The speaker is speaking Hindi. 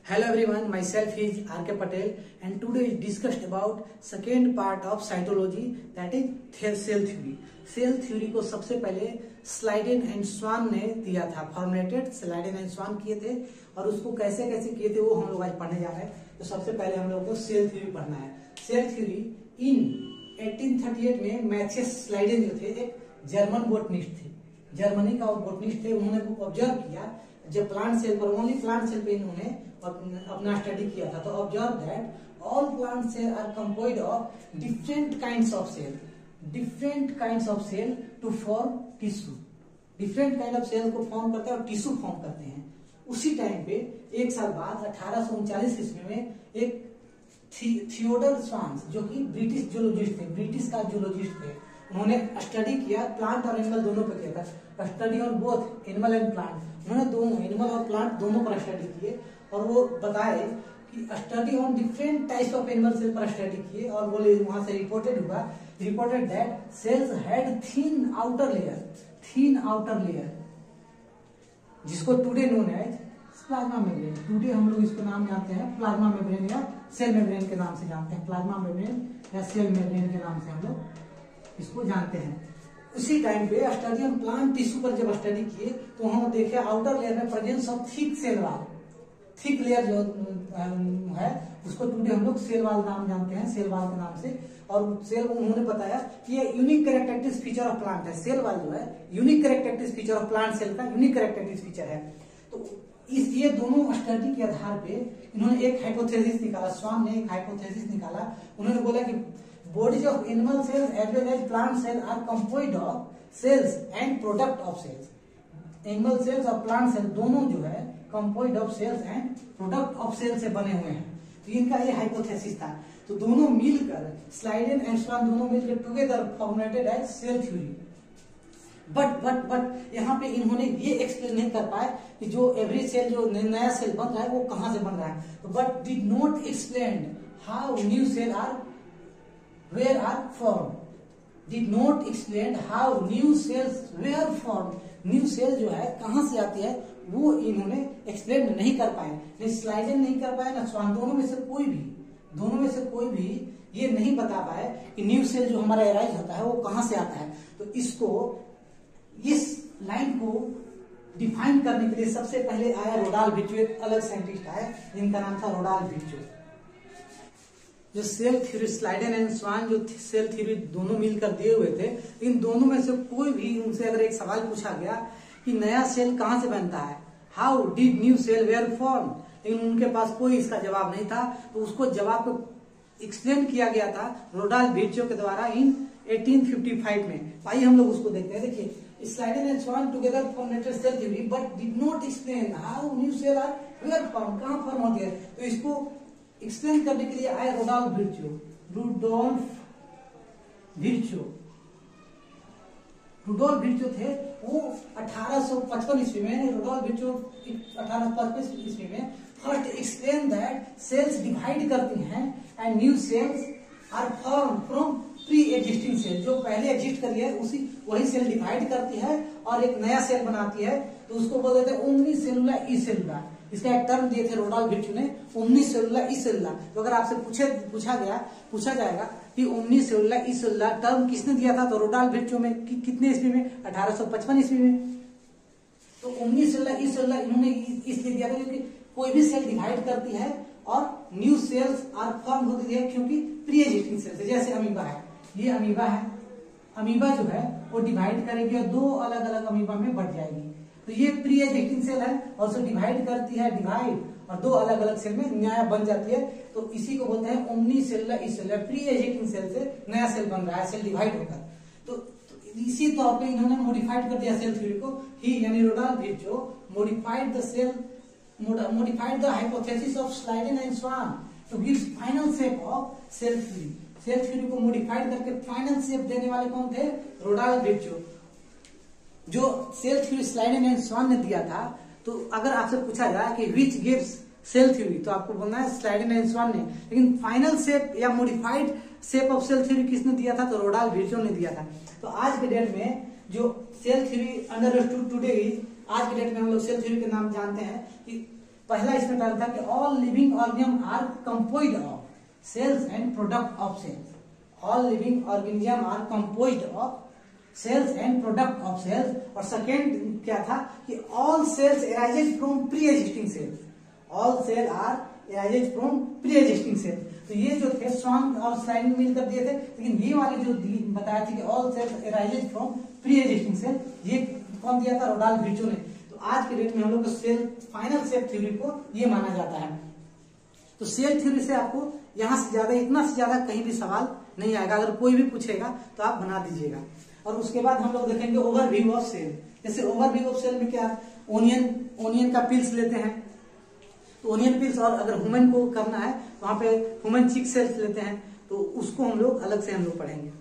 Hello everyone, myself is R.K. Patel and today is discussed about second part of cytology, that is cell theory. Cell theory को सबसे पहले स्लाइडेन एंड स्वान ने दिया था, फॉर्मुलेटेड स्लाइडेन एंड स्वान किए थे और उसको कैसे कैसे किए थे वो हम लोग आज पढ़ने जा रहे हैं। तो सबसे पहले हम लोग को सेल थ्योरी पढ़ना है। सेल थ्योरी इन 1838 में मैथियस स्लाइडेन जो थे एक जर्मन बोटनिस्ट थे, जर्मनी का बोटनिस्ट थे। उन्होंने ऑब्जर्व किया जब प्लांट सेल पर, ओनली प्लांट सेल पे इन्होंने अपना स्टडी किया था। तो observe that all plant cell are composed of different kinds of cell, different kinds of cell to form tissue. Different kind of cell को फॉर्म करते हैं और टिश्यू फॉर्म करते हैं। उसी टाइम पे एक साल बाद 1839 ईस्वी में एक थियोडर स्वान जो कि ब्रिटिश जूलॉजिस्ट थे, ब्रिटिश का जूलॉजिस्ट थे, उन्होंने स्टडी किया प्लांट और एनिमल दोनों पे किया था, study on both animal and plant. उन्होंने दोनों एनिमल और प्लांट दोनों पर स्टडी किए और वो बताए कि study on different types of animal cell पर स्टडी किए और बोले वहां से reported that cells had thin outer layer जिसको today known as plasma membrane. Today हम लोग इसको नाम जानते हैं प्लाज्मा मेम्ब्रेन या सेल मेम्ब्रेन के नाम से जानते हैं, प्लाज्मा मेम्ब्रेन या सेल मेम्ब्रेन के नाम से हम लोग इसको जानते हैं। उसी टाइम पे स्टडी ऑन प्लांट टिश्यू पर जब स्टडी किए तो हम देखे आउटर लेयर में presence of thick cell wall, thick layer जो है उसको टुडे हम लोग सेल वॉल नाम जानते हैं, सेल वॉल के नाम से। और सेल उन्होंने बताया कि ये unique characteristic feature of plant है। सेल वॉल जो है unique characteristic feature of plant cell का यूनिक कैरेक्टरिस्टिक फीचर है। तो ये दोनों स्टडी के आधार पे इन्होंने एक हाइपोथेसिस निकाला, स्वान ने एक हाइपोथेसिस निकाला। उन्होंने बोला कि bodies of animal cells as well as plant cells are composed of cells and product of cells. Animal cells और plant cells दोनों जो है composed of cells and product of cells से बने हुए हैं। तो इनका ये हाइपोथेसिस था। तो दोनों मिलकर स्लाइडेन एंड स्वान दोनों मिलकर together formulated as cell theory. But यहाँ पे इन्होंने ये एक्सप्लेन नहीं कर पाए कि जो एवरी सेल जो नया सेल बन रहा है वो कहाँ से बन रहा है। तो but did not explain how new cell are where are formed, did not explain how new cells were formed. New cell जो है कहां से आती है वो इन्होंने एक्सप्लेन नहीं कर पाए, नहीं स्लाइडेन नहीं कर पाए ना स्वान, दोनों में से कोई भी ये नहीं बता पाए कि न्यू सेल जो हमारा एराइज होता है वो कहां से आता है। तो इस लाइन को डिफाइन करने के लिए सबसे पहले आया रोडाल्फ विर्चो, एक अलग साइंटिस्ट आया जिनका नाम था रोडाल्फ विर्चो। जो सेल थ्योरी स्लाइडेन एंड स्वान जो सेल थ्योरी दोनों मिलकर दिए हुए थे, इन दोनों में से कोई भी उनसे अगर एक सवाल पूछा गया कि नया सेल कहां से बनता है, how did new cell were form, लेकिन उनके पास कोई इसका जवाब नहीं था। तो उसको जवाब को एक्सप्लेन किया गया था रोडाल्फ विर्चो के द्वारा इन 1855 में। आइए हम लोग उसको देखते हैं। देखिए, Schleiden and Schwann together formulated cell theory but did not explain how new cell are were form, कहां फॉर्म होती है। तो इसको एक्सप्लेन करने के लिए आए रोडाल्फ विर्चो थे। वो 1855 ईस्वी में रोडाल्फ विर्चो 1855 ईस्वी में first explain that cells divide करती हैं and new cells are form from pre existing cell. जो पहले एग्जिस्ट करी है वही सेल डिवाइड करती है और एक नया सेल बनाती है। तो उसको बोल देते हैं ओमनी सेलुला ई सेलुला। इसका एक टर्म दिए थे रोडाल्फ विर्चो ने, ओमनी सेलुला ई सेलुला। तो अगर आपसे पूछा जाएगा कि ओमनी सेलुला ई सेलुला टर्म किसने दिया था, तो रोडाल्फ विर्चो में कितने ईस्वी में, 1855 ईस्वी में। तो ओमनी सेलुला ई सेलुला इन्होंने इसलिए दिया था क्योंकि कोई भी सेल डिवाइड करती है और न्यू सेल्स आर फॉर्म होती है क्योंकि प्री एग्जिस्टिंग सेल से। जैसे अमीबा है, ये अमीबा है, अमीबा जो है वो डिवाइड करेगी और दो अलग अलग अमीबा में बढ़ जाएगी। तो ये प्री एग्जिस्टिंग सेल है और उसे डिवाइड करती है, और दो अलग अलग सेल में नया बन जाती है। तो इसी को बोलते हैं ओमनी सेलुला ई सेलुला। प्री एग्जिस्टिंग सेल से नया सेल बन रहा है, सेल डिवाइड होकर। तो इसी तौर पे इन्होंने मॉडिफाइड कर दिया सेल थ्योरी को। ही यानी रोडाल्फ Virchow modified the hypothesis of Schleiden and Swan to give final shape of cell theory. Cell theory को मॉडिफाइड करके फाइनल शेप देने वाले कौन थे, रोडाल्फ विर्चो। जो cell theory Schleiden and Schwann ने दिया था, तो अगर आपसे पूछा जाए कि विच गिव्स सेल थ्योरी, तो आपको बोलना है स्लाइडेन एंड स्वान ने। लेकिन फाइनल शेप या modified shape of cell theory किसने दिया था, तो रोडाल्फ विर्चो ने दिया था। तो आज के डेट में जो सेल थ्योरी अंडरस्टूड टुडे, आज के डेट में हम लोग सेल थ्योरी के नाम जानते हैं कि पहला इसमें टर्म था कि all living organism are composed of cells and product of cells. All living organism are composed of cells and product of cells. और सेकेंड क्या था कि all cells arises from pre existing cells. All cell are arises from pre existing cells. तो ये जो थे स्वान और स्लाइडिंग मिलकर दिए थे, लेकिन ये वाले जो बताया था कि all cells arises from pre existing cell, ये कौन दिया था? रोडाल्फ विर्चो ने। तो आज के डेट में हम लोग को सेल फाइनल सेल थ्योरी को ये माना जाता है। तो सेल थ्योरी से आपको यहां से ज्यादा, इतना से ज्यादा कहीं भी सवाल नहीं आएगा। अगर कोई भी पूछेगा तो आप बना दीजिएगा। और उसके बाद हम लोग देखेंगे ओवरव्यू ऑफ सेल। जैसे ओवरव्यू ऑफ सेल में क्या, ओनियन का पिल्स लेते हैं, तो ओनियन पिल्स, और अगर ह्यूमन को करना है वहां पे ह्यूमन चिक सेल्स लेते हैं, तो उसको हम लोग अलग से हम लोग पढ़ेंगे।